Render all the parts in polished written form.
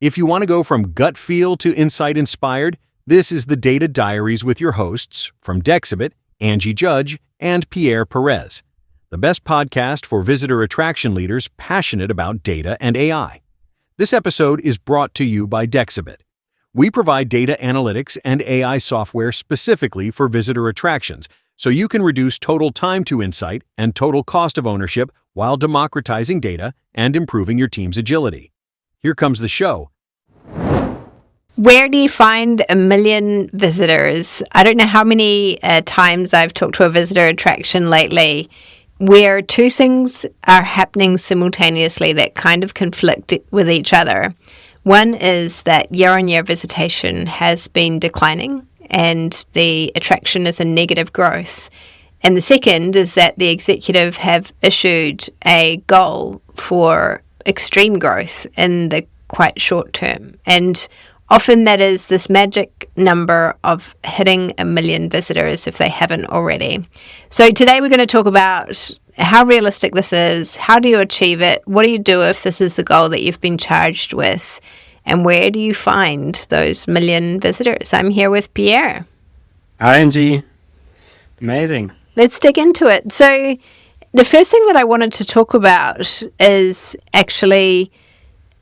If you want to go from gut feel to insight inspired, this is the Data Diaries with your hosts from Dexibit, Angie Judge, and Pierre Perez, the best podcast for visitor attraction leaders passionate about data and AI. This episode is brought to you by Dexibit. We provide data analytics and AI software specifically for visitor attractions, so you can reduce total time to insight and total cost of ownership while democratizing data and improving your team's agility. Here comes the show. Where do you find 1 million visitors? I don't know how many times I've talked to a visitor attraction lately where two things are happening simultaneously that kind of conflict with each other. One is that year-on-year visitation has been declining and the attraction is in negative growth. And the second is that the executive have issued a goal for extreme growth in the quite short term. And often that is this magic number of hitting 1 million visitors if they haven't already. So today we're going to talk about how realistic this is, how do you achieve it, what do you do if this is the goal that you've been charged with, and where do you find those 1 million visitors? I'm here with Pierre. Hi, Angie. Amazing. Let's dig into it. So the first thing that I wanted to talk about is actually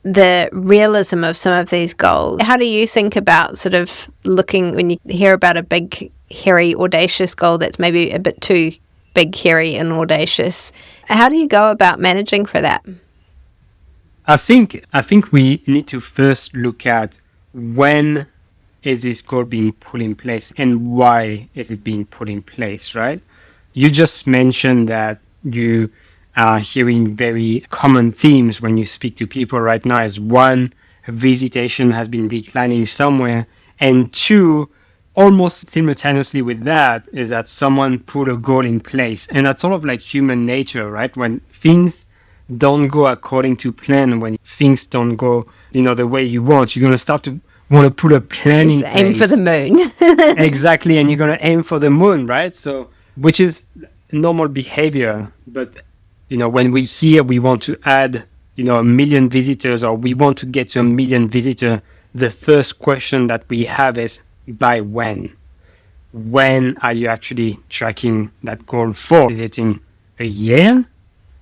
the realism of some of these goals. How do you think about sort of looking, when you hear about a big, hairy, audacious goal that's maybe a bit too big, hairy, and audacious, how do you go about managing for that? I think we need to first look at when is this goal being put in place and why is it being put in place, right? You just mentioned that you are hearing very common themes when you speak to people right now. Is one, visitation has been declining somewhere, and two, almost simultaneously with that, is that someone put a goal in place. And that's sort of like human nature, right? When things don't go according to plan, when things don't go, the way you want, you're going to start to want to put a plan in place. Aim for the moon. Exactly, and you're going to aim for the moon, right? So, which is normal behavior. But, when we see we want to add, 1 million visitors, or we want to get to 1 million visitors, the first question that we have is, by when? When are you actually tracking that goal for? Is it in a year?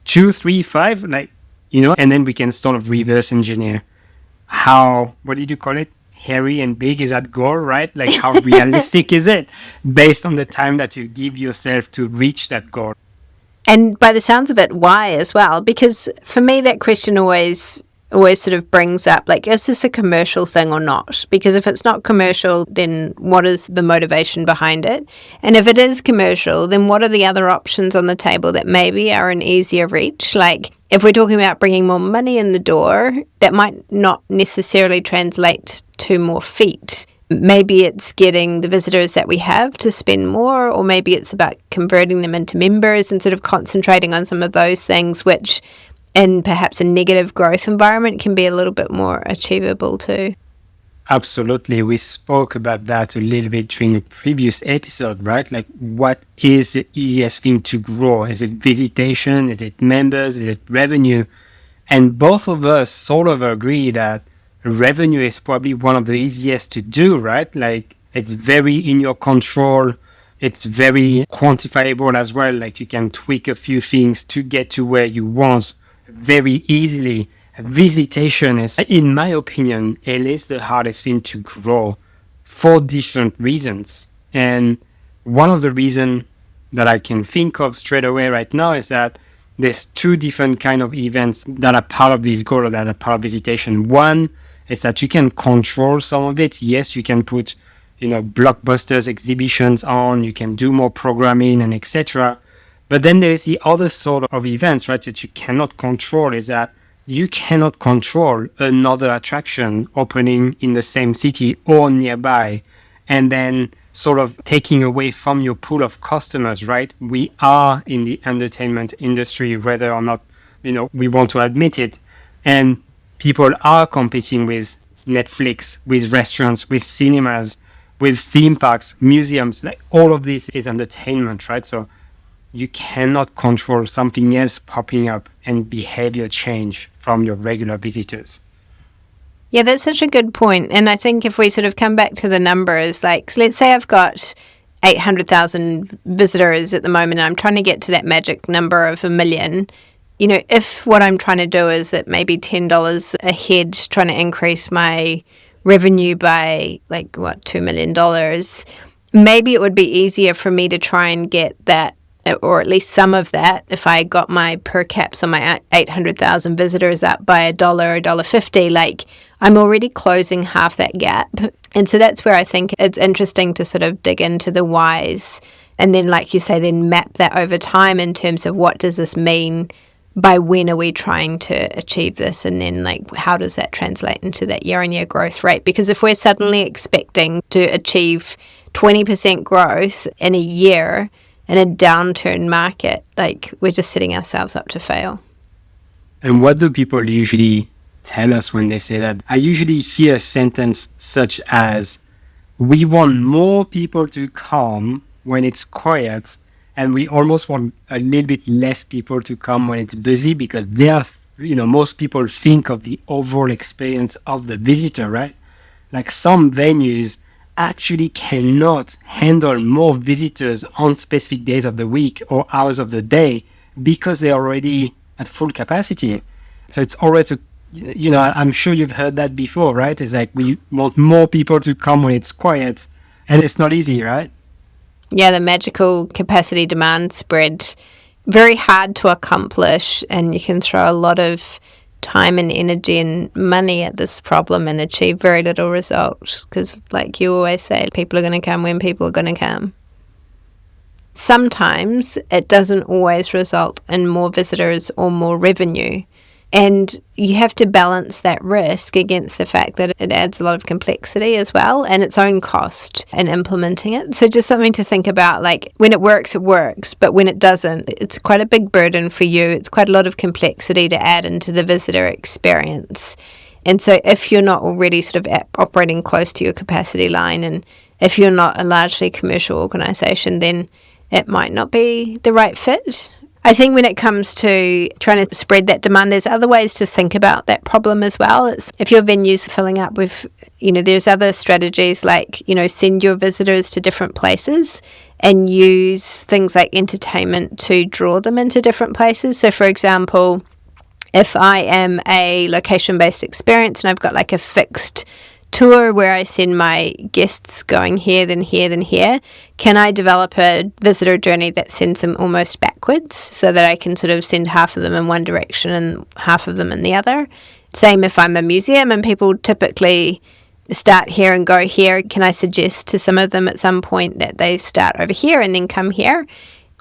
2, 3, 5? And then we can sort of reverse engineer how, what did you call it? Hairy and big is that goal, right? Like how realistic is it based on the time that you give yourself to reach that goal? And by the sounds of it, why as well? Because for me, that question always sort of brings up, like, is this a commercial thing or not? Because if it's not commercial, then what is the motivation behind it? And if it is commercial, then what are the other options on the table that maybe are an easier reach? Like, if we're talking about bringing more money in the door, that might not necessarily translate to more feet. Maybe it's getting the visitors that we have to spend more, or maybe it's about converting them into members and sort of concentrating on some of those things, which in perhaps a negative growth environment can be a little bit more achievable too. Absolutely. We spoke about that a little bit during the previous episode, right? Like, what is the easiest thing to grow? Is it visitation? Is it members? Is it revenue? And both of us sort of agree that revenue is probably one of the easiest to do, right? Like, it's very in your control. It's very quantifiable as well. Like, you can tweak a few things to get to where you want very easily. Visitation is, in my opinion, it is the hardest thing to grow for different reasons. And one of the reasons that I can think of straight away right now is that there's two different kind of events that are part of this goal, that are part of visitation. One is that you can control some of it. Yes, you can put, blockbusters, exhibitions on, you can do more programming and etc. But then there is the other sort of events, right, that you cannot control, is that you cannot control another attraction opening in the same city or nearby and then sort of taking away from your pool of customers, right? We are in the entertainment industry, whether or not, we want to admit it. And people are competing with Netflix, with restaurants, with cinemas, with theme parks, museums. Like, all of this is entertainment, right? So you cannot control something else popping up and behavior change from your regular visitors. Yeah, that's such a good point. And I think if we sort of come back to the numbers, like, so let's say I've got 800,000 visitors at the moment, and I'm trying to get to that magic number of 1 million. You know, if what I'm trying to do is at maybe $10 a head, trying to increase my revenue by $2 million, maybe it would be easier for me to try and get that, or at least some of that, if I got my per caps on my 800,000 visitors up by $1, $1.50, like I'm already closing half that gap. And so that's where I think it's interesting to sort of dig into the whys, and then, like you say, then map that over time in terms of what does this mean, by when are we trying to achieve this, and then how does that translate into that year-on-year growth rate? Because if we're suddenly expecting to achieve 20% growth in a year in a downturn market, we're just setting ourselves up to fail. And what do people usually tell us when they say that? I usually hear a sentence such as, we want more people to come when it's quiet, and we almost want a little bit less people to come when it's busy, because most people think of the overall experience of the visitor, right? Like some venues actually cannot handle more visitors on specific days of the week or hours of the day because they're already at full capacity. So it's always I'm sure you've heard that before, right? It's like we want more people to come when it's quiet, and it's not easy, right? Yeah, the magical capacity demand spread, very hard to accomplish, and you can throw a lot of time and energy and money at this problem and achieve very little results, because like you always say, people are going to come when people are going to come. Sometimes it doesn't always result in more visitors or more revenue, and you have to balance that risk against the fact that it adds a lot of complexity as well, and its own cost in implementing it. So just something to think about, when it works, but when it doesn't, it's quite a big burden for you. It's quite a lot of complexity to add into the visitor experience. And so if you're not already sort of operating close to your capacity line, and if you're not a largely commercial organization, then it might not be the right fit. I think when it comes to trying to spread that demand, there's other ways to think about that problem as well. It's if your venue's filling up with, there's other strategies send your visitors to different places and use things like entertainment to draw them into different places. So, for example, if I am a location-based experience and I've got a fixed tour where I send my guests going here, then here, then here, can I develop a visitor journey that sends them almost backwards so that I can sort of send half of them in one direction and half of them in the other? Same if I'm a museum and people typically start here and go here, can I suggest to some of them at some point that they start over here and then come here?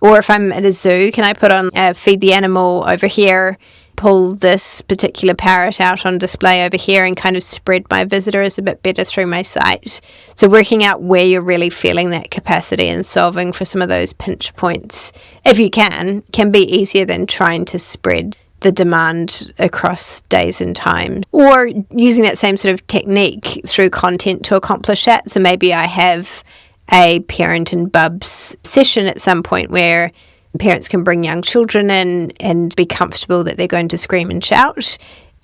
Or if I'm at a zoo, can I put on feed the animal over here, pull this particular parrot out on display over here, and kind of spread my visitors a bit better through my site? So working out where you're really feeling that capacity and solving for some of those pinch points, if you can be easier than trying to spread the demand across days and times, or using that same sort of technique through content to accomplish that. So maybe I have a parent and bubs session at some point where parents can bring young children in and be comfortable that they're going to scream and shout.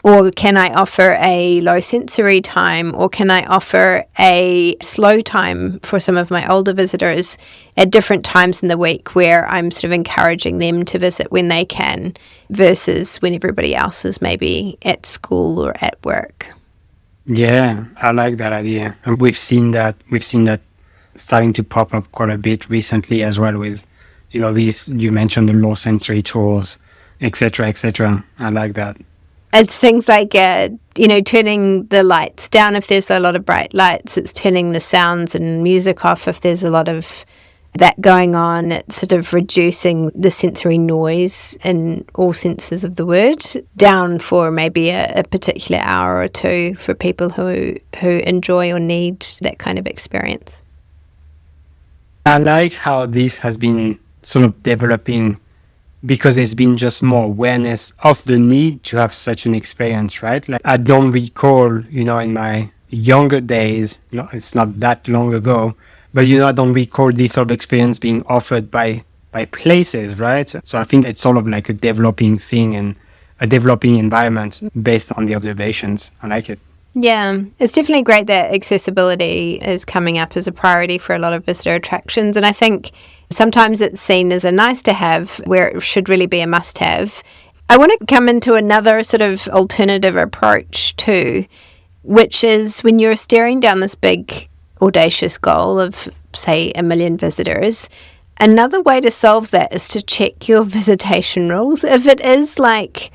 Or can I offer a low sensory time, or can I offer a slow time for some of my older visitors at different times in the week where I'm sort of encouraging them to visit when they can versus when everybody else is maybe at school or at work? Yeah, I like that idea. And we've seen that starting to pop up quite a bit recently as well with, these, you mentioned the low sensory tours, etc., etc. I like that. It's things like, turning the lights down if there's a lot of bright lights. It's turning the sounds and music off if there's a lot of that going on. It's sort of reducing the sensory noise in all senses of the word down for maybe a particular hour or two for people who enjoy or need that kind of experience. I like how this has been sort of developing because there's been just more awareness of the need to have such an experience, right? Like I don't recall, in my younger days, it's not that long ago, but, I don't recall this sort of experience being offered by places, right? So I think it's sort of like a developing thing and a developing environment based on the observations. I like it. Yeah, it's definitely great that accessibility is coming up as a priority for a lot of visitor attractions. And I think sometimes it's seen as a nice to have where it should really be a must have. I want to come into another sort of alternative approach too, which is when you're staring down this big, audacious goal of, say, 1 million visitors. Another way to solve that is to check your visitation rules. If it is like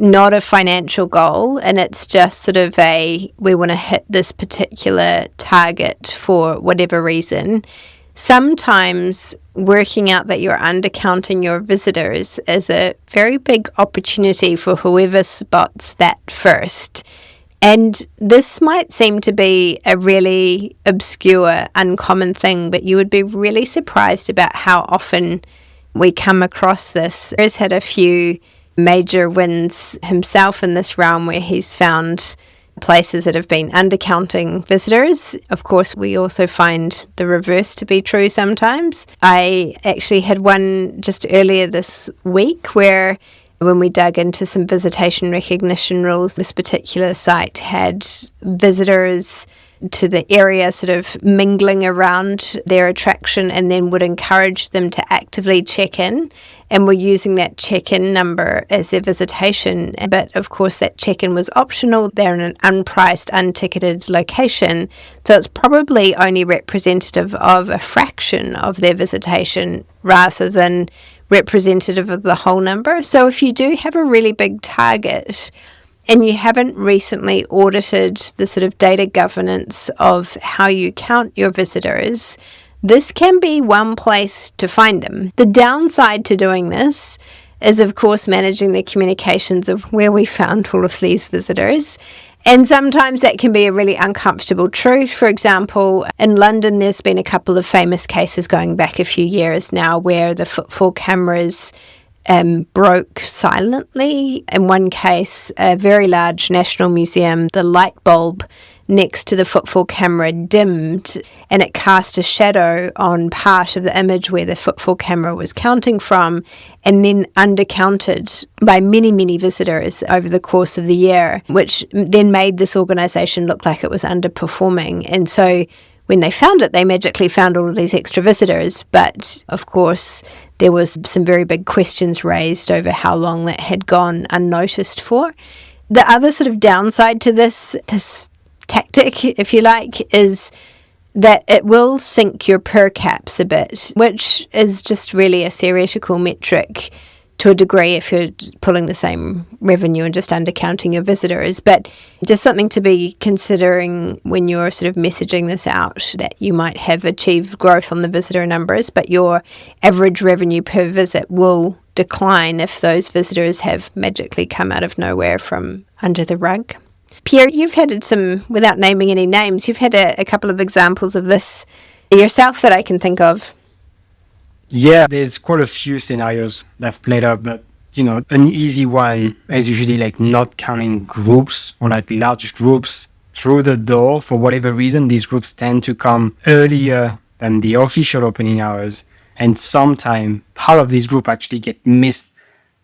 not a financial goal and it's just sort of we want to hit this particular target for whatever reason, sometimes working out that you're undercounting your visitors is a very big opportunity for whoever spots that first. And this might seem to be a really obscure, uncommon thing, but you would be really surprised about how often we come across this. Perez had a few major wins himself in this realm where he's found places that have been undercounting visitors. Of course, we also find the reverse to be true sometimes. I actually had one just earlier this week where when we dug into some visitation recognition rules, this particular site had visitors to the area sort of mingling around their attraction and then would encourage them to actively check in, and were using that check-in number as their visitation. But of course that check-in was optional. They're in an unpriced, unticketed location, so it's probably only representative of a fraction of their visitation rather than representative of the whole number. So if you do have a really big target and you haven't recently audited the sort of data governance of how you count your visitors, this can be one place to find them. The downside to doing this is, of course, managing the communications of where we found all of these visitors. And sometimes that can be a really uncomfortable truth. For example, in London, there's been a couple of famous cases going back a few years now where the footfall cameras broke silently. In one case, a very large national museum, the light bulb next to the footfall camera dimmed and it cast a shadow on part of the image where the footfall camera was counting from, and then undercounted by many, many visitors over the course of the year, which then made this organisation look like it was underperforming. And so when they found it, they magically found all of these extra visitors. But of course, there was some very big questions raised over how long that had gone unnoticed for. The other sort of downside to this tactic, if you like, is that it will sink your per caps a bit, which is just really a theoretical metric to a degree if you're pulling the same revenue and just undercounting your visitors. But just something to be considering when you're sort of messaging this out, that you might have achieved growth on the visitor numbers, but your average revenue per visit will decline if those visitors have magically come out of nowhere from under the rug. Pierre, you've had some, without naming any names, you've had a couple of examples of this yourself that I can think of. Yeah, there's quite a few scenarios that have played up, but an easy one is usually like not counting groups or like large groups through the door. For whatever reason, these groups tend to come earlier than the official opening hours, and sometimes part of this group actually get missed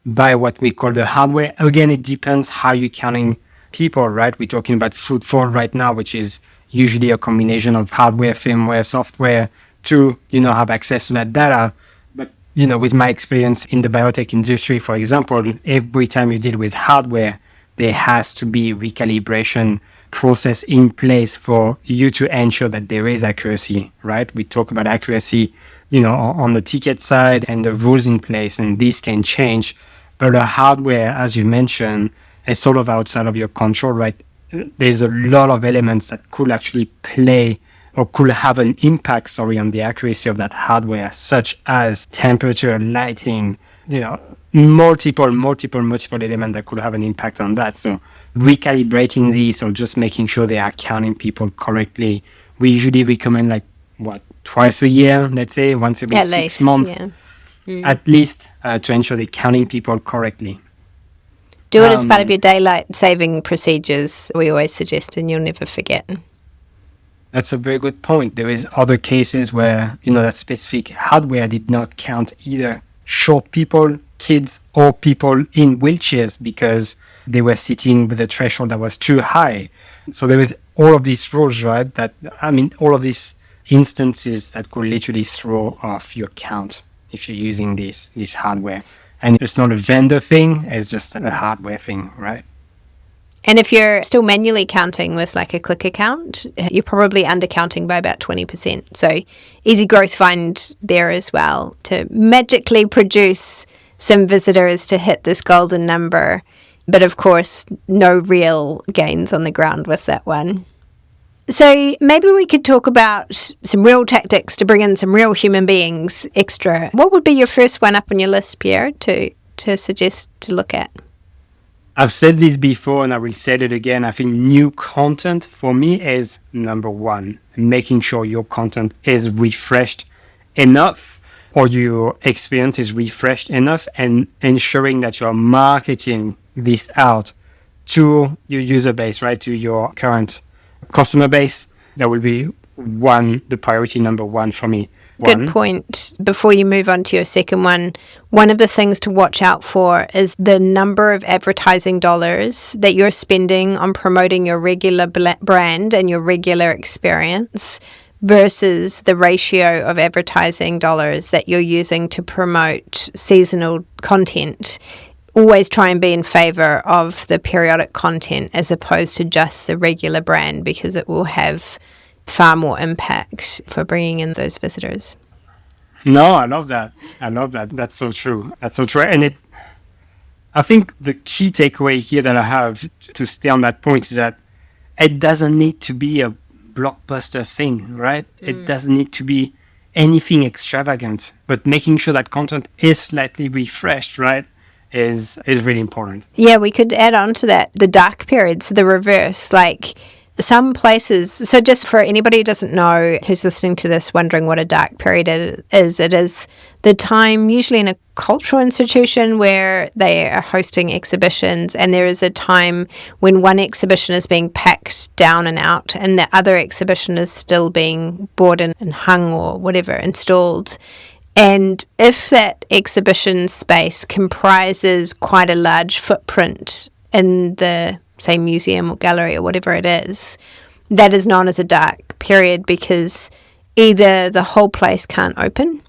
by what we call the hardware. Again, it depends how you're counting people, right? We're talking about footfall right now, which is usually a combination of hardware, firmware, software to, have access to that data. But, with my experience in the biotech industry, for example, every time you deal with hardware, there has to be recalibration process in place for you to ensure that there is accuracy, right? We talk about accuracy, on the ticket side and the rules in place, and these can change. But the hardware, as you mentioned, is sort of outside of your control, right? There's a lot of elements that could actually play or could have an impact, on the accuracy of that hardware, such as temperature, lighting, multiple elements that could have an impact on that. So recalibrating these or just making sure they are counting people correctly. We usually recommend twice a year, let's say, once every at 6 least, months, yeah. at least, to ensure they're counting people correctly. Do it as part of your daylight saving procedures, we always suggest, and you'll never forget. That's a very good point. There is other cases where, that specific hardware did not count either short people, kids, or people in wheelchairs because they were sitting with a threshold that was too high. So there is all of these rules, right? All of these instances that could literally throw off your count if you're using this hardware. And it's not a vendor thing, it's just a hardware thing, right? And if you're still manually counting with like a clicker count, you're probably undercounting by about 20%. So easy growth find there as well to magically produce some visitors to hit this golden number. But of course, no real gains on the ground with that one. So maybe we could talk about some real tactics to bring in some real human beings extra. What would be your first one up on your list, Pierre, to suggest to look at? I've said this before and I will say it again. I think new content for me is number one. Making sure your content is refreshed enough or your experience is refreshed enough and ensuring that you're marketing this out to your user base, right? To your current customer base. That will be the priority number one for me. Good point. Before you move on to your second one of the things to watch out for is the number of advertising dollars that you're spending on promoting your regular brand and your regular experience versus the ratio of advertising dollars that you're using to promote seasonal content. Always try and be in favor of the periodic content as opposed to just the regular brand because it will have far more impact for bringing in those visitors. No, I love that. That's so true. And I think the key takeaway here that I have to stay on that point is that it doesn't need to be a blockbuster thing, right? It doesn't need to be anything extravagant, but making sure that content is slightly refreshed, right? Is really important. Yeah, we could add on to that the dark periods, the reverse, like some places. So just for anybody who doesn't know, who's listening to this wondering what a dark period is, it is the time usually in a cultural institution where they are hosting exhibitions and there is a time when one exhibition is being packed down and out and the other exhibition is still being bought and hung or whatever, installed. And if that exhibition space comprises quite a large footprint in the, say, museum or gallery or whatever it is, that is known as a dark period because either the whole place can't open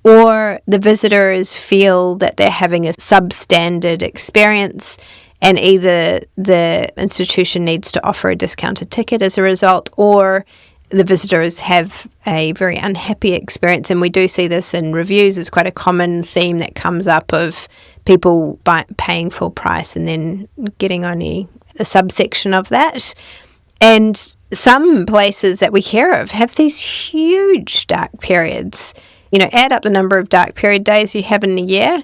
or the visitors feel that they're having a substandard experience and either the institution needs to offer a discounted ticket as a result or the visitors have a very unhappy experience. And we do see this in reviews. It's quite a common theme that comes up of people paying full price and then getting only a subsection of that. And some places that we hear of have these huge dark periods. You know, add up the number of dark period days you have in a year,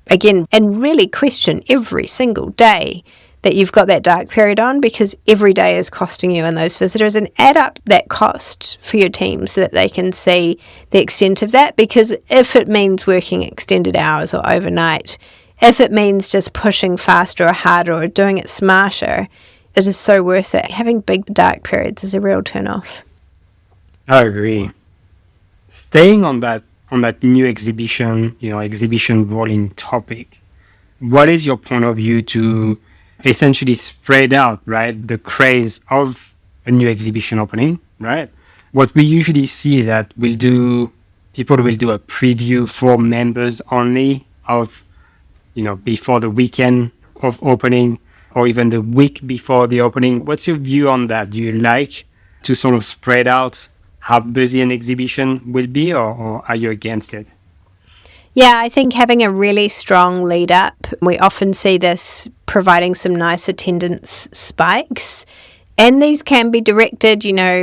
again, and really question every single day that you've got that dark period on because every day is costing you and those visitors, and add up that cost for your team so that they can see the extent of that. Because if it means working extended hours or overnight, if it means just pushing faster or harder or doing it smarter, it is so worth it. Having big dark periods is a real turn-off. I agree. Staying on that new exhibition rolling topic, what is your point of view to essentially spread out, right, the craze of a new exhibition opening, right? What we usually see that people will do a preview for members only of, before the weekend of opening or even the week before the opening. What's your view on that? Do you like to sort of spread out how busy an exhibition will be or are you against it? Yeah, I think having a really strong lead up, we often see this providing some nice attendance spikes. And these can be directed,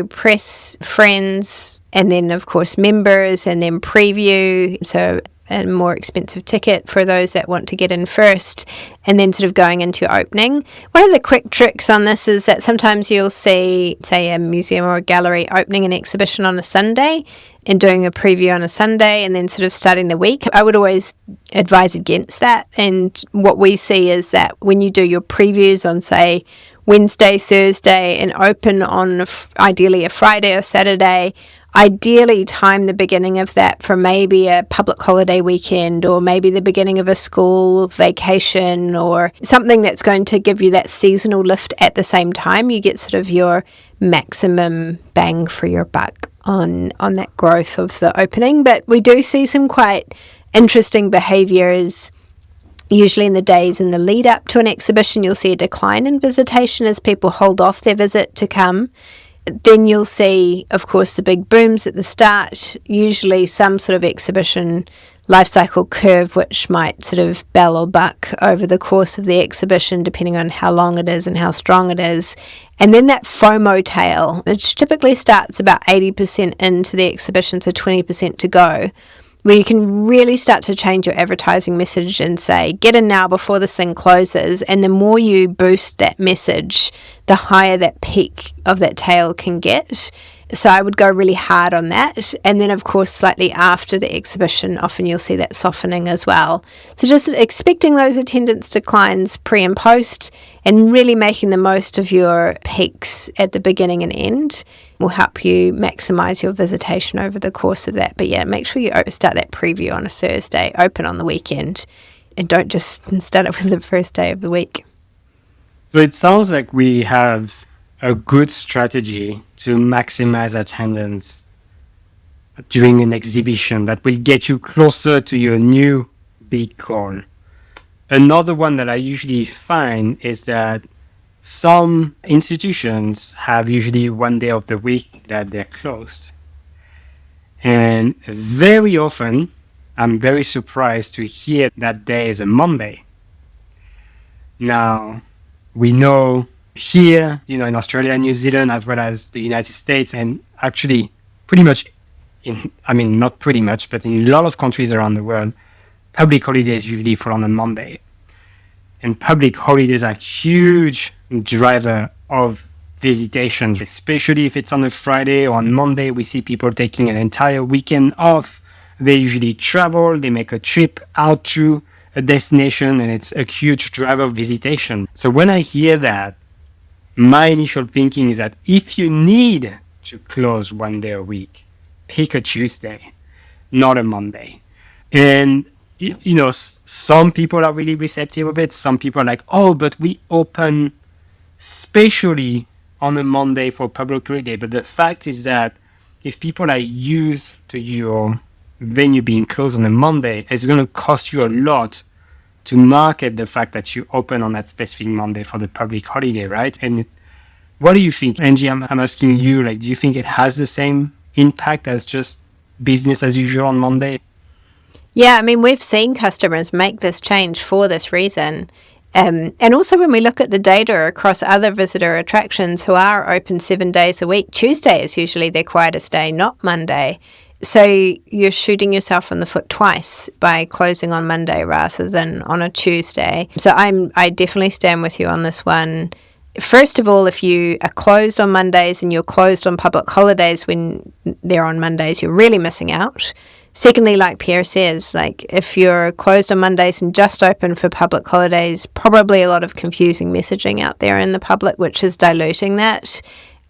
press, friends, and then, of course, members, and then preview. So a more expensive ticket for those that want to get in first, and then sort of going into opening. One of the quick tricks on this is that sometimes you'll see, say, a museum or a gallery opening an exhibition on a Sunday and doing a preview on a Sunday and then sort of starting the week. I would always advise against that. And what we see is that when you do your previews on, say, Wednesday, Thursday, and open on ideally a Friday or Saturday. Ideally, time the beginning of that for maybe a public holiday weekend, or maybe the beginning of a school vacation, or something that's going to give you that seasonal lift at the same time. You get sort of your maximum bang for your buck on that growth of the opening. But we do see some quite interesting behaviours. Usually in the days in the lead up to an exhibition, you'll see a decline in visitation as people hold off their visit to come. Then you'll see, of course, the big booms at the start, usually some sort of exhibition life cycle curve, which might sort of bell or buck over the course of the exhibition, depending on how long it is and how strong it is. And then that FOMO tail, which typically starts about 80% into the exhibition, so 20% to go, where you can really start to change your advertising message and say, get in now before this thing closes. And the more you boost that message, the higher that peak of that tail can get. So I would go really hard on that. And then, of course, slightly after the exhibition, often you'll see that softening as well. So just expecting those attendance declines pre and post, and really making the most of your peaks at the beginning and end will help you maximize your visitation over the course of that. But yeah, make sure you start that preview on a Thursday, open on the weekend, and don't just start it with the first day of the week. So it sounds like we have a good strategy to maximize attendance during an exhibition that will get you closer to your new big goal. Another one that I usually find is that some institutions have usually one day of the week that they're closed. And very often, I'm very surprised to hear that day is a Monday. Now, we know here, in Australia and New Zealand, as well as the United States, and actually pretty much not pretty much, but in a lot of countries around the world, public holidays usually fall on a Monday. And public holidays are a huge driver of visitation, especially if it's on a Friday or on Monday. We see people taking an entire weekend off. They usually travel, they make a trip out to a destination, and it's a huge driver of visitation. So when I hear that, my initial thinking is that if you need to close one day a week, pick a Tuesday, not a Monday. And, some people are really receptive of it. Some people are like, oh, but we open especially on a Monday for public holiday. But the fact is that if people are used to your venue being closed on a Monday, it's going to cost you a lot to market the fact that you open on that specific Monday for the public holiday, right? And what do you think, Angie? I'm asking you, do you think it has the same impact as just business as usual on Monday? Yeah, we've seen customers make this change for this reason. And also when we look at the data across other visitor attractions who are open 7 days a week, Tuesday is usually their quietest day, not Monday. So you're shooting yourself in the foot twice by closing on Monday rather than on a Tuesday. So I definitely stand with you on this one. First of all, if you are closed on Mondays and you're closed on public holidays when they're on Mondays, you're really missing out. Secondly, like Pierre says, if you're closed on Mondays and just open for public holidays, probably a lot of confusing messaging out there in the public, which is diluting that.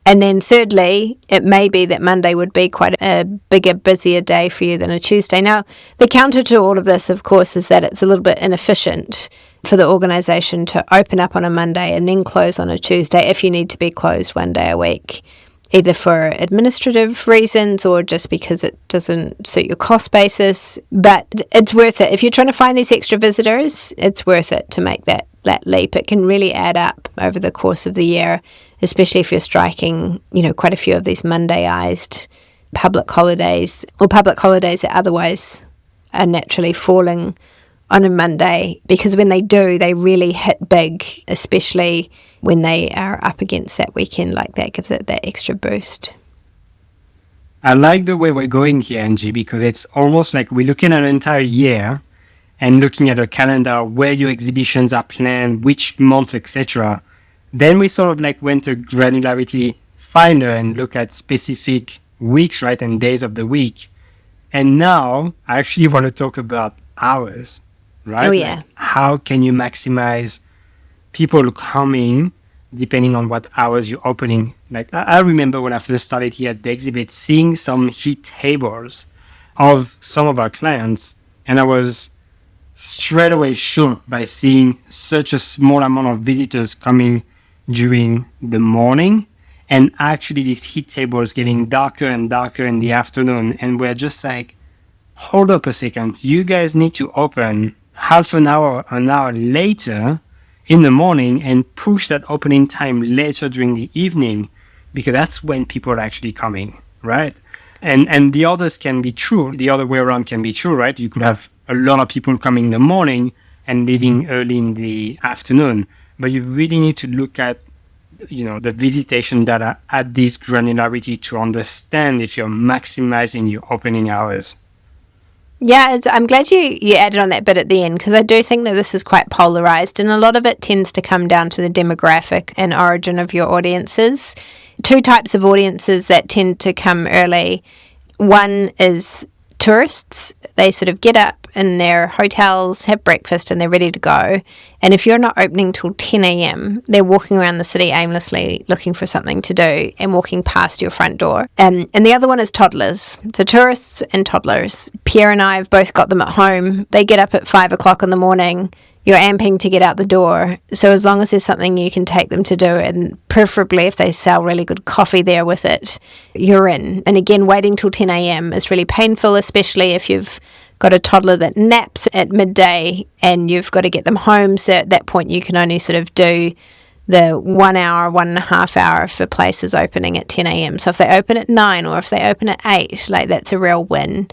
And then thirdly, it may be that Monday would be quite a bigger, busier day for you than a Tuesday. Now, the counter to all of this, of course, is that it's a little bit inefficient for the organisation to open up on a Monday and then close on a Tuesday if you need to be closed one day a week, either for administrative reasons or just because it doesn't suit your cost basis. But it's worth it. If you're trying to find these extra visitors, it's worth it to make that leap. It can really add up over the course of the year, especially if you're striking, quite a few of these Monday-ized public holidays or public holidays that otherwise are naturally falling on a Monday, because when they do, they really hit big, especially when they are up against that weekend. That gives it that extra boost. I like the way we're going here, Angie, because it's almost like we're looking at an entire year and looking at a calendar where your exhibitions are planned, which month, etc. Then we sort of went to granularity finer and look at specific weeks, right, and days of the week. And now I actually want to talk about hours, right? Oh, yeah. How can you maximize people coming depending on what hours you're opening. Like I remember when I first started here at Dexibit, seeing some heat tables of some of our clients, and I was straight away shocked by seeing such a small amount of visitors coming during the morning, and actually these heat tables getting darker and darker in the afternoon. And we're just like, hold up a second, you guys need to open half an hour later in the morning and push that opening time later during the evening, because that's when people are actually coming, right? And the others can be true. The other way around can be true, right? You could have a lot of people coming in the morning and leaving early in the afternoon. But you really need to look at, the visitation data at this granularity to understand if you're maximizing your opening hours. Yeah, I'm glad you added on that bit at the end, because I do think that this is quite polarized, and a lot of it tends to come down to the demographic and origin of your audiences. Two types of audiences that tend to come early. One is tourists. They sort of get up in their hotels, have breakfast, and they're ready to go. And if you're not opening till 10 a.m., they're walking around the city aimlessly looking for something to do and walking past your front door. And the other one is toddlers. So tourists and toddlers. Pierre and I have both got them at home. They get up at 5 o'clock in the morning. You're amping to get out the door. So as long as there's something you can take them to do, and preferably if they sell really good coffee there with it, you're in. And again, waiting till 10 a.m. is really painful, especially if you've got a toddler that naps at midday and you've got to get them home. So at that point, you can only sort of do the 1 hour, 1.5 hour for places opening at 10 a.m. So if they open at 9 or if they open at 8, like that's a real win.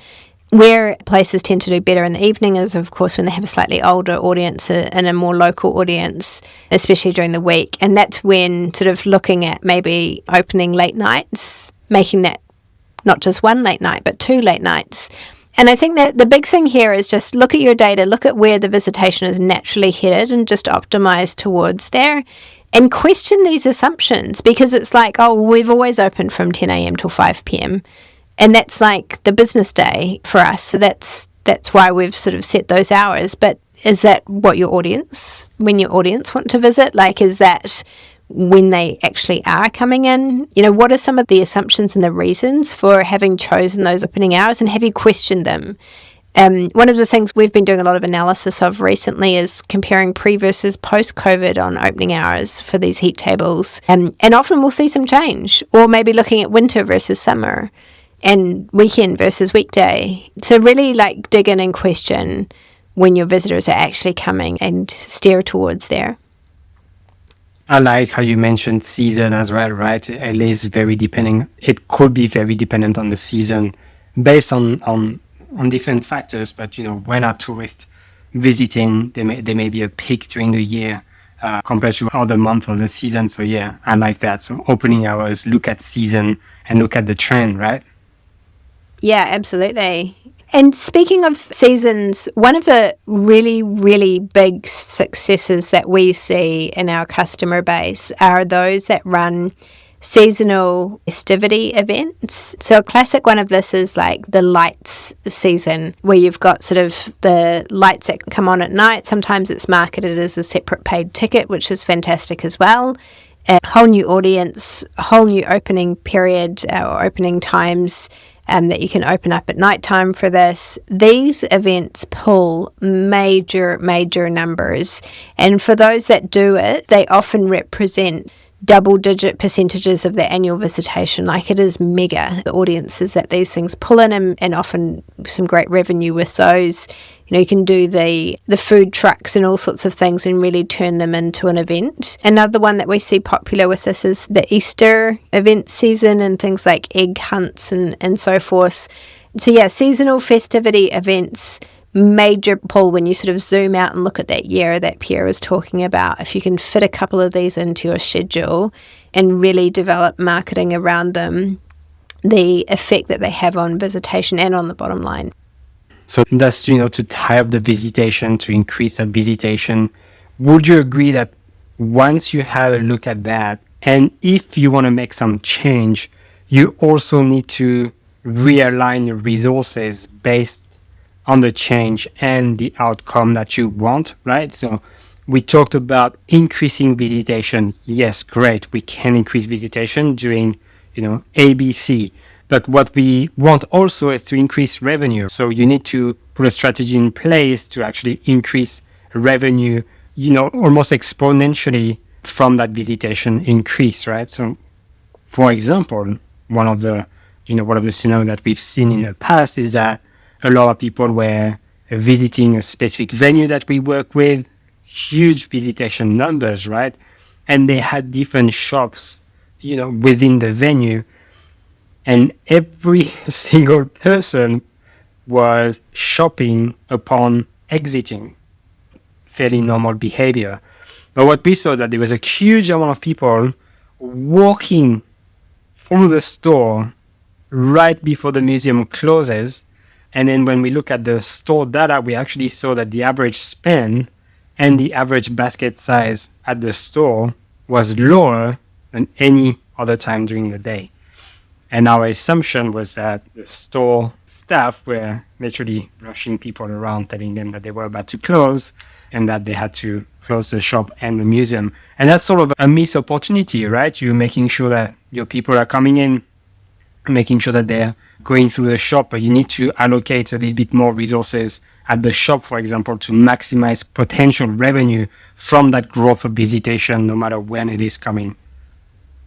Where places tend to do better in the evening is, of course, when they have a slightly older audience and a more local audience, especially during the week. And that's when sort of looking at maybe opening late nights, making that not just one late night, but 2 late nights. And I think that the big thing here is just look at your data, look at where the visitation is naturally headed and just optimize towards there. And question these assumptions, because it's like, oh, we've always opened from 10 a.m. till 5 p.m. And that's like the business day for us. So that's why we've sort of set those hours. But is that what when your audience want to visit? Like, is that when they actually are coming in? What are some of the assumptions and the reasons for having chosen those opening hours, and have you questioned them? One of the things we've been doing a lot of analysis of recently is comparing pre versus post-COVID on opening hours for these heat tables. And often we'll see some change, or maybe looking at winter versus summer and weekend versus weekday. So really dig in and question when your visitors are actually coming and steer towards there. I like how you mentioned season as well, right? It could be very dependent on the season based on different factors. But, when are tourists visiting, there may be a peak during the year compared to other months of the season. So yeah, I like that. So opening hours, look at season and look at the trend, right? Yeah, absolutely. And speaking of seasons, one of the really, really big successes that we see in our customer base are those that run seasonal festivity events. So a classic one of this is like the lights season, where you've got sort of the lights that come on at night. Sometimes it's marketed as a separate paid ticket, which is fantastic as well. A whole new audience, whole new opening period or opening times that you can open up at nighttime for this. These events pull major numbers. And for those that do it, they often represent double-digit percentages of the annual visitation. Like, it is mega, the audiences that these things pull in, and often some great revenue with those. You can do the food trucks and all sorts of things and really turn them into an event. Another one that we see popular with this is the Easter event season and things like egg hunts and so forth. So yeah, seasonal festivity events, major pull when you sort of zoom out and look at that year that Pierre was talking about. If you can fit a couple of these into your schedule and really develop marketing around them, the effect that they have on visitation and on the bottom line. So that's, to tie up the visitation, to increase that visitation. Would you agree that once you have a look at that, and if you want to make some change, you also need to realign your resources based on the change and the outcome that you want, right? So we talked about increasing visitation. Yes, great. We can increase visitation during, ABC. But what we want also is to increase revenue. So you need to put a strategy in place to actually increase revenue, almost exponentially from that visitation increase, right? So, for example, one of the scenarios that we've seen in the past is that a lot of people were visiting a specific venue that we work with, huge visitation numbers, right? And they had different shops, within the venue. And every single person was shopping upon exiting. Fairly normal behavior. But what we saw that there was a huge amount of people walking through the store right before the museum closes. And then when we look at the store data, we actually saw that the average spend and the average basket size at the store was lower than any other time during the day. And our assumption was that the store staff were literally rushing people around, telling them that they were about to close and that they had to close the shop and the museum. And that's sort of a missed opportunity, right? You're making sure that your people are coming in, making sure that they're going through the shop, but you need to allocate a little bit more resources at the shop, for example, to maximize potential revenue from that growth of visitation, no matter when it is coming.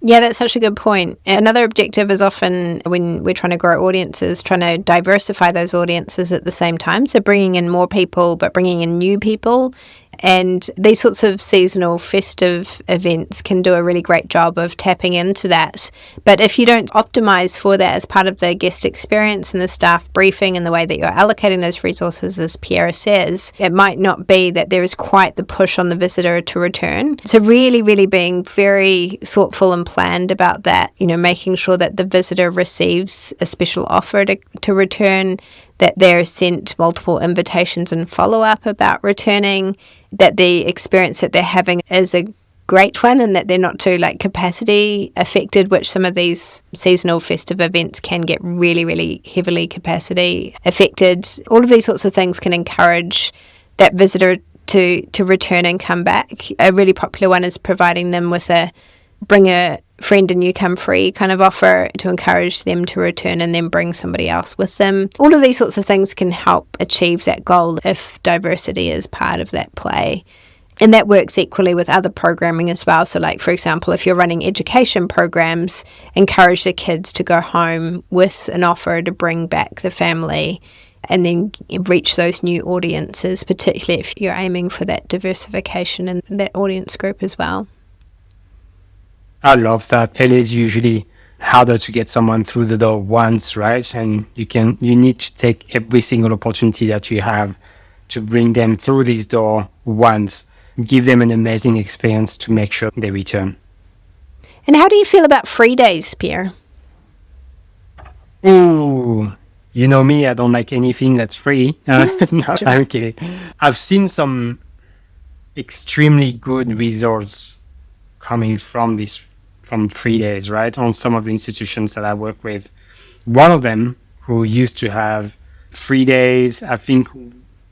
Yeah, that's such a good point. Another objective is often when we're trying to grow audiences, trying to diversify those audiences at the same time. So bringing in more people, but bringing in new people. And these sorts of seasonal festive events can do a really great job of tapping into that. But if you don't optimize for that as part of the guest experience and the staff briefing and the way that you're allocating those resources, as Pierre says, it might not be that there is quite the push on the visitor to return. So really, really being very thoughtful and planned about that, making sure that the visitor receives a special offer to return, that they're sent multiple invitations and follow-up about returning, that the experience that they're having is a great one and that they're not too capacity affected, which some of these seasonal festive events can get really, really heavily capacity affected. All of these sorts of things can encourage that visitor to return and come back. A really popular one is providing them with a bring a friend and you come free kind of offer to encourage them to return and then bring somebody else with them. All of these sorts of things can help achieve that goal if diversity is part of that play. And that works equally with other programming as well. So for example, if you're running education programs, encourage the kids to go home with an offer to bring back the family and then reach those new audiences, particularly if you're aiming for that diversification in that audience group as well. I love that. It is usually harder to get someone through the door once, right? And you need to take every single opportunity that you have to bring them through this door once, give them an amazing experience to make sure they return. And how do you feel about free days, Pierre? Ooh, you know me, I don't like anything that's free. No, I'm kidding. I've seen some extremely good results coming from free days, right? On some of the institutions that I work with. One of them, who used to have 3 days, I think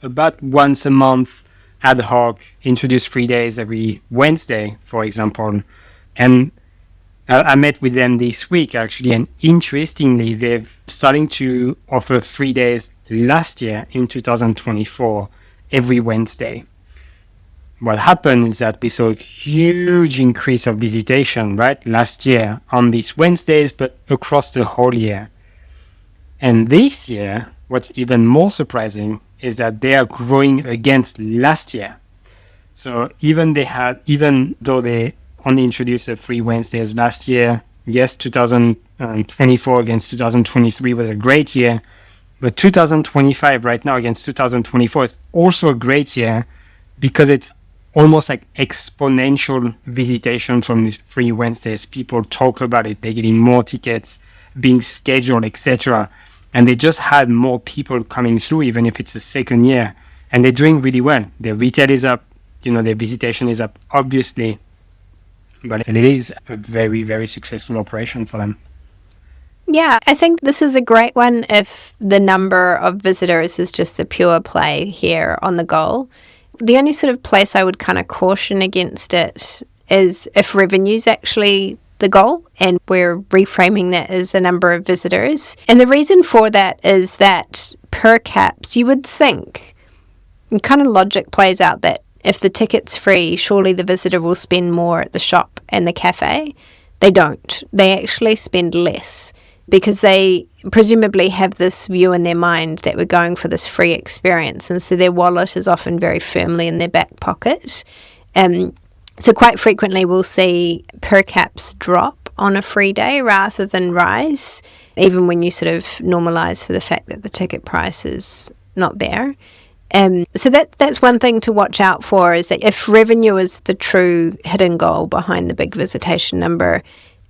about once a month, ad hoc, introduce 3 days every Wednesday, for example. And I met with them this week, actually, and interestingly, they're starting to offer 3 days last year in 2024, every Wednesday. What happened is that we saw a huge increase of visitation, right, last year on these Wednesdays, but across the whole year. And this year, what's even more surprising is that they are growing against last year. So even though they only introduced the 3 Wednesdays last year, yes, 2024 against 2023 was a great year, but 2025 right now against 2024 is also a great year because it's almost like exponential visitation from these 3 Wednesdays. People talk about it. They're getting more tickets being scheduled, etc. And they just had more people coming through, even if it's the second year. And they're doing really well. Their retail is up. Their visitation is up, obviously. But it is a very, very successful operation for them. Yeah, I think this is a great one if the number of visitors is just the pure play here on the goal. The only sort of place I would kind of caution against it is if revenue's actually the goal and we're reframing that as a number of visitors. And the reason for that is that per caps, you would think, and kind of logic plays out that if the ticket's free, surely the visitor will spend more at the shop and the cafe. They don't. They actually spend less because they presumably have this view in their mind that we're going for this free experience. And so their wallet is often very firmly in their back pocket. So quite frequently we'll see per caps drop on a free day rather than rise, even when you sort of normalise for the fact that the ticket price is not there. So that's one thing to watch out for, is that if revenue is the true hidden goal behind the big visitation number,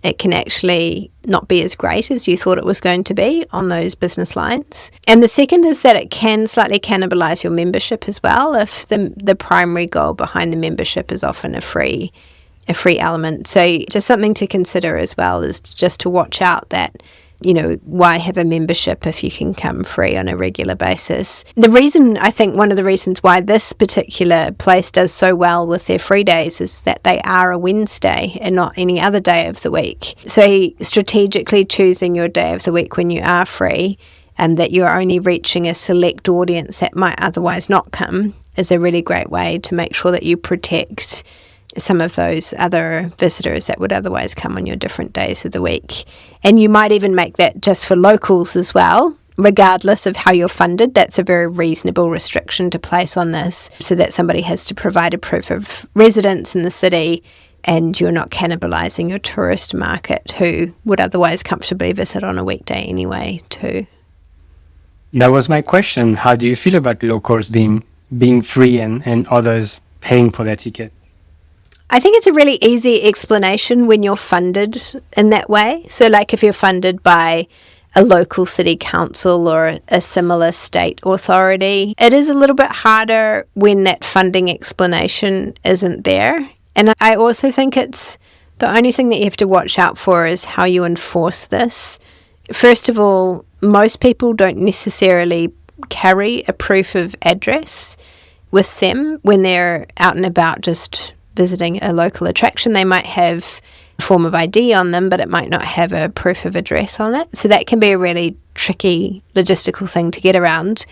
it can actually not be as great as you thought it was going to be on those business lines. And the second is that it can slightly cannibalize your membership as well if the primary goal behind the membership is often a free element. So just something to consider as well is just to watch out that, you know, why have a membership if you can come free on a regular basis? The reason, I think one of the reasons why this particular place does so well with their free days is that they are a Wednesday and not any other day of the week. So strategically choosing your day of the week when you are free and that you're only reaching a select audience that might otherwise not come is a really great way to make sure that you protect some of those other visitors that would otherwise come on your different days of the week. And you might even make that just for locals as well, regardless of how you're funded. That's a very reasonable restriction to place on this, so that somebody has to provide a proof of residence in the city and you're not cannibalising your tourist market who would otherwise comfortably visit on a weekday anyway too. That was my question. How do you feel about locals being free and others paying for their ticket? I think it's a really easy explanation when you're funded in that way. So like if you're funded by a local city council or a similar state authority, it is a little bit harder when that funding explanation isn't there. And I also think it's the only thing that you have to watch out for is how you enforce this. First of all, most people don't necessarily carry a proof of address with them when they're out and about just visiting a local attraction. They might have a form of ID on them, but it might not have a proof of address on it. So that can be a really tricky logistical thing to get around.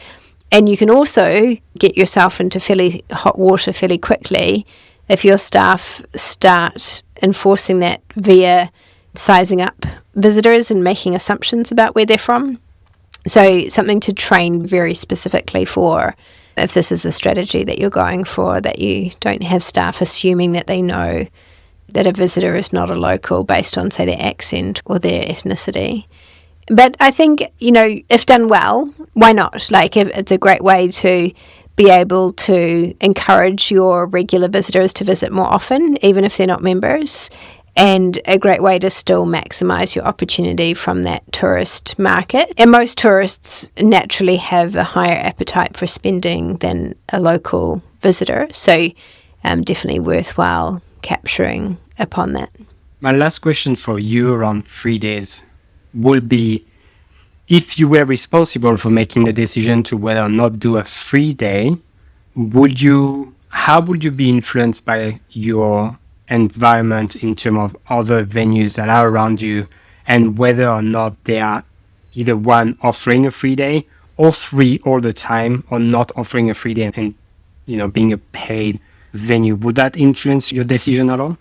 And you can also get yourself into fairly hot water fairly quickly if your staff start enforcing that via sizing up visitors and making assumptions about where they're from. So something to train very specifically for if this is a strategy that you're going for, that you don't have staff assuming that they know that a visitor is not a local based on, say, their accent or their ethnicity. But I think, you know, if done well, why not? Like, it's a great way to be able to encourage your regular visitors to visit more often, even if they're not members, and a great way to still maximise your opportunity from that tourist market. And most tourists naturally have a higher appetite for spending than a local visitor, so definitely worthwhile capturing upon that. My last question for you around 3 days would be, if you were responsible for making the decision to whether or not do a 3 day, how would you be influenced by your environment in terms of other venues that are around you, and whether or not they are either one offering a free day or free all the time, or not offering a free day and, you know, being a paid venue? Would that influence your decision at all?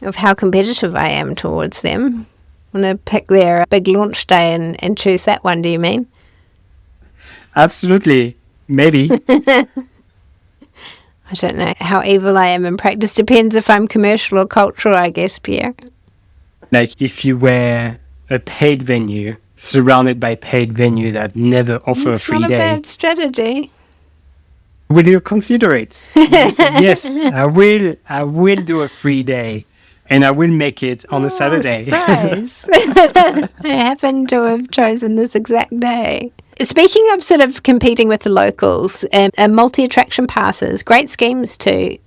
Of how competitive I am towards them. I'm going to pick their big launch day and choose that one, do you mean? Absolutely. Maybe. I don't know how evil I am in practice. Depends if I'm commercial or cultural, I guess, Pierre. Like if you were a paid venue, surrounded by paid venue that never offer a free day. It's not a bad strategy. Will you consider it? You say, yes, I will do a free day, and I will make it on a Saturday. Surprise. I happen to have chosen this exact day. Speaking of sort of competing with the locals, multi-attraction passes, great schemes to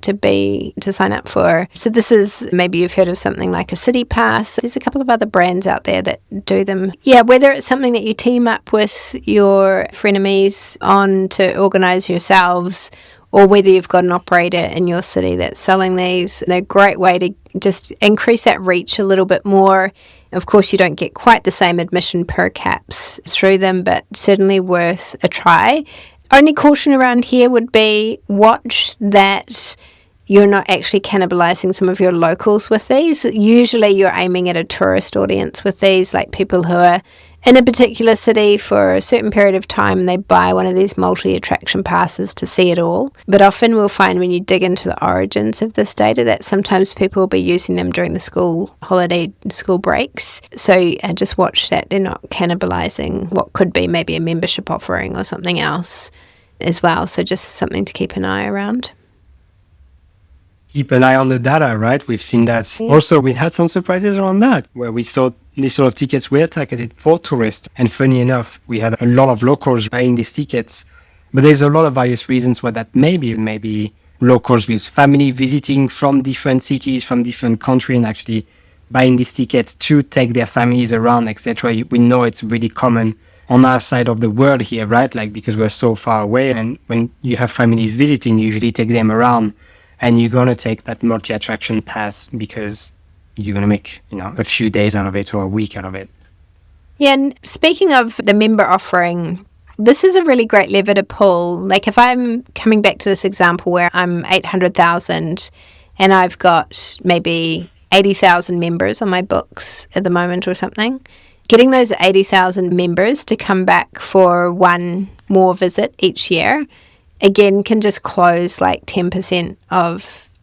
sign up for. So this is, maybe you've heard of something like a city pass. There's a couple of other brands out there that do them. Yeah, whether it's something that you team up with your frenemies on to organise yourselves, or whether you've got an operator in your city that's selling these. They're a great way to just increase that reach a little bit more. Of course, you don't get quite the same admission per caps through them, but certainly worth a try. Only caution around here would be watch that you're not actually cannibalizing some of your locals with these. Usually you're aiming at a tourist audience with these, like people who are in a particular city for a certain period of time and they buy one of these multi-attraction passes to see it all. But often we'll find when you dig into the origins of this data that sometimes people will be using them during the school holiday, school breaks. So just watch that they're not cannibalizing what could be maybe a membership offering or something else as well. So just something to keep an eye around. Keep an eye on the data, right? We've seen that. Also, we had some surprises around that, where we thought these sort of tickets were targeted for tourists. And funny enough, we had a lot of locals buying these tickets. But there's a lot of various reasons why that maybe locals with family visiting from different cities, from different countries, and actually buying these tickets to take their families around, etc. We know it's really common on our side of the world here, right? Like, because we're so far away. And when you have families visiting, you usually take them around. And you're going to take that multi-attraction pass because you're going to make, a few days out of it or a week out of it. Yeah, and speaking of the member offering, this is a really great lever to pull. Like if I'm coming back to this example where I'm 800,000 and I've got maybe 80,000 members on my books at the moment or something, getting those 80,000 members to come back for one more visit each year again can just close like 10%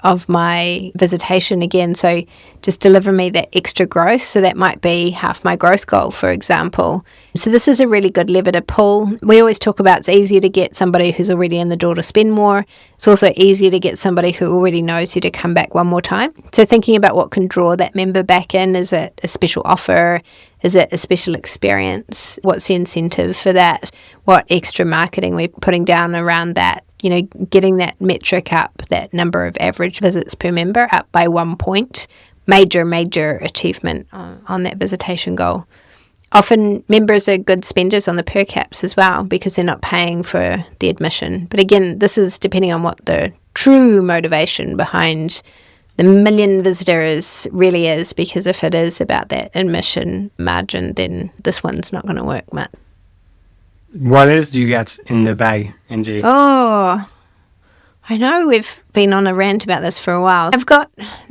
of my visitation again. So just deliver me that extra growth. So that might be half my growth goal, for example. So this is a really good lever to pull. We always talk about it's easier to get somebody who's already in the door to spend more. It's also easier to get somebody who already knows you to come back one more time. So thinking about what can draw that member back in. Is it a special offer? Is it a special experience? What's the incentive for that? What extra marketing we're putting down around that? Getting that metric up, that number of average visits per member up by 1 point. Major achievement on that visitation goal. Often members are good spenders on the per caps as well because they're not paying for the admission. But again, this is depending on what the true motivation behind the million visitors really is, because if it is about that admission margin, then this one's not going to work much. What else do you get in the bag, Angie? Oh, I know we've been on a rant about this for a while.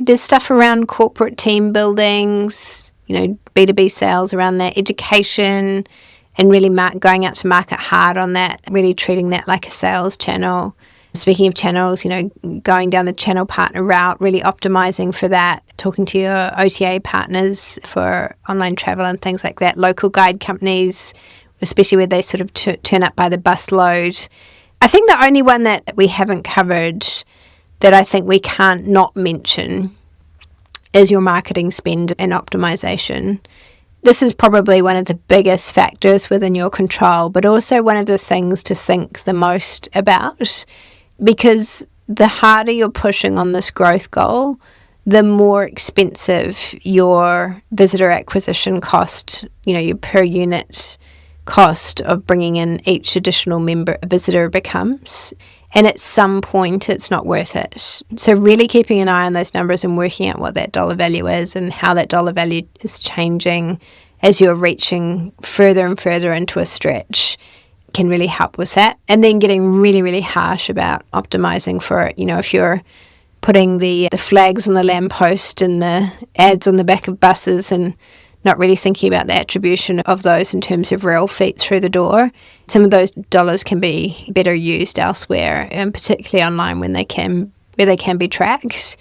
There's stuff around corporate team buildings, B2B sales around that, education, and really going out to market hard on that, really treating that like a sales channel. Speaking of channels, going down the channel partner route, really optimizing for that, talking to your OTA partners for online travel and things like that, local guide companies, especially where they sort of turn up by the busload. I think the only one that we haven't covered that I think we can't not mention is your marketing spend and optimization. This is probably one of the biggest factors within your control, but also one of the things to think the most about, because the harder you're pushing on this growth goal, the more expensive your visitor acquisition cost, your per unit cost of bringing in each additional visitor becomes. And at some point, it's not worth it. So really keeping an eye on those numbers and working out what that dollar value is and how that dollar value is changing as you're reaching further and further into a stretch can really help with that. And then getting really, really harsh about optimizing for it. If you're putting the flags on the lamppost and the ads on the back of buses and not really thinking about the attribution of those in terms of real feet through the door, some of those dollars can be better used elsewhere, and particularly online where they can be tracked.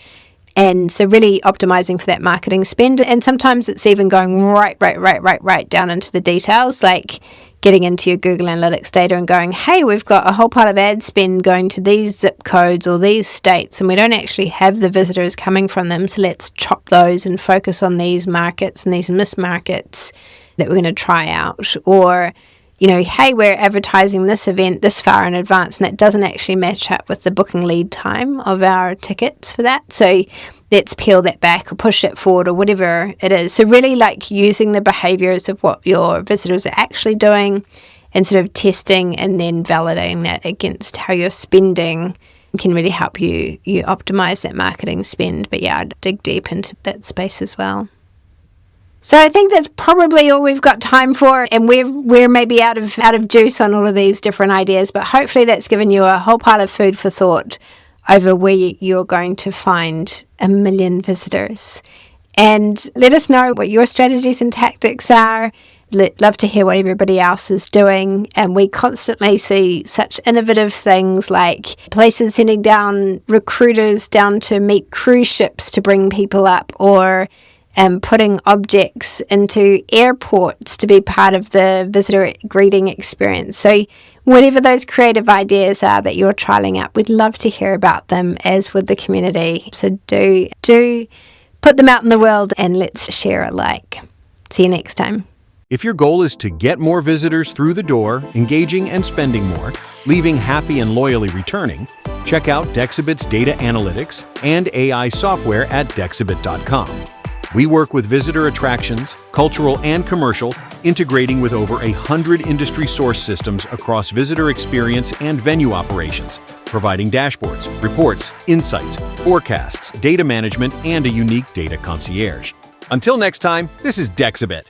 And so really optimizing for that marketing spend. And sometimes it's even going right down into the details, like getting into your Google Analytics data and going, hey, we've got a whole part of ad spend going to these zip codes or these states, and we don't actually have the visitors coming from them, so let's chop those and focus on these markets and these missed markets that we're going to try out. Or, hey, we're advertising this event this far in advance, and that doesn't actually match up with the booking lead time of our tickets for that. So let's peel that back or push it forward or whatever it is. So really like using the behaviors of what your visitors are actually doing and sort of testing and then validating that against how you're spending can really help you optimize that marketing spend. But yeah, I'd dig deep into that space as well. So I think that's probably all we've got time for, and we're maybe out of juice on all of these different ideas, but hopefully that's given you a whole pile of food for thought over where you're going to find 1 million visitors. And let us know what your strategies and tactics are. Love to hear what everybody else is doing. And we constantly see such innovative things like places sending down recruiters down to meet cruise ships to bring people up, or putting objects into airports to be part of the visitor greeting experience. So whatever those creative ideas are that you're trialing out, we'd love to hear about them, as with the community. So do put them out in the world and let's share alike. See you next time. If your goal is to get more visitors through the door, engaging and spending more, leaving happy and loyally returning, check out Dexibit's data analytics and AI software at Dexibit.com. We work with visitor attractions, cultural and commercial, integrating with over 100 industry source systems across visitor experience and venue operations, providing dashboards, reports, insights, forecasts, data management, and a unique data concierge. Until next time, this is Dexibit.